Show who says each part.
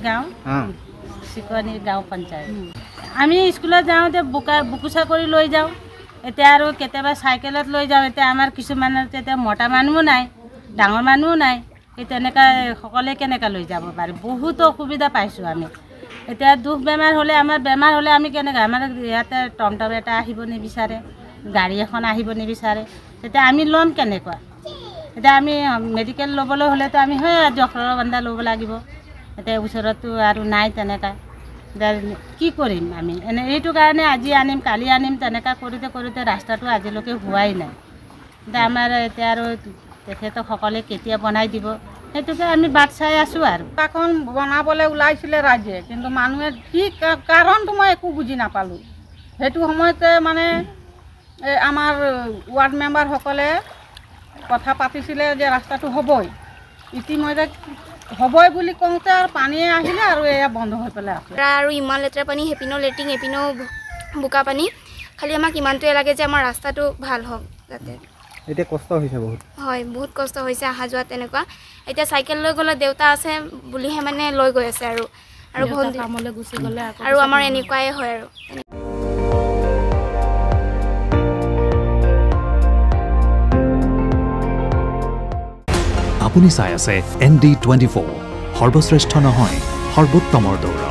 Speaker 1: গাঁও চিকনি গাঁও পঞ্চায়ত আমি স্কুলত যাওঁতে বুকুচা কৰি লৈ যাওঁ এতিয়া আৰু কেতিয়াবা চাইকেলত লৈ যাওঁ এতিয়া আমাৰ কিছুমানৰ তেতিয়া মতা মানুহো নাই ডাঙৰ মানুহো নাই এই তেনেকৈ সকলোৱে কেনেকৈ লৈ যাব পাৰে বহুত অসুবিধা পাইছোঁ আমি এতিয়া দুখ বেমাৰ হ'লে আমাৰ বেমাৰ হ'লে আমি কেনেকৈ আমাৰ ইয়াতে টমটম এটা আহিব নিবিচাৰে গাড়ী এখন আহিব নিবিচাৰে তেতিয়া আমি ল'ম কেনেকুৱা এতিয়া আমি মেডিকেল ল'বলৈ হ'লেতো আমি হয় ডক্টৰৰ বান্ধা ল'ব লাগিব এতিয়া ওচৰতো আৰু নাই তেনেকৈ কি কৰিম আমি এনে এইটো কাৰণে আজি আনিম কালি আনিম তেনেকৈ কৰোঁতে ৰাস্তাটো আজিলৈকে হোৱাই নাই এতিয়া আমাৰ এতিয়া আৰু তেখেতসকলে কেতিয়া বনাই দিব সেইটোকে আমি বাট চাই আছোঁ আৰু
Speaker 2: ৰাস্তাখন বনাবলৈ ওলাইছিলে ৰাইজে কিন্তু মানুহে কি কাৰণটো মই একো বুজি নাপালোঁ সেইটো সময়তে মানে আমাৰ ৱাৰ্ড মেম্বাৰসকলে কথা পাতিছিলে যে ৰাস্তাটো হ'বই ইতিমধ্যে হ'বই বুলি কওঁতে আৰু পানীয়ে আহিলে আৰু এয়া বন্ধ হৈ পেলাই আছে
Speaker 3: আৰু ইমান লেতেৰা পানী সেইপিনেও লেট্ৰিন এইপিনেও বোকা পানী খালি আমাক ইমানটোৱে লাগে যে আমাৰ ৰাস্তাটো ভাল হওক যাতে
Speaker 4: এতিয়া কষ্ট হৈছে বহুত
Speaker 3: হয় বহুত কষ্ট হৈছে অহা যোৱা তেনেকুৱা এতিয়া চাইকেল লৈ গ'লে দেউতা আছে বুলিহে মানে লৈ গৈ আছে আৰু কামলৈ গুচি গ'লে আৰু আমাৰ এনেকুৱাই হয় আৰু
Speaker 5: আপুনি চাই আছে ND24 সৰ্বশ্ৰেষ্ঠ নহয় সৰ্বোত্তমৰ দৌৰ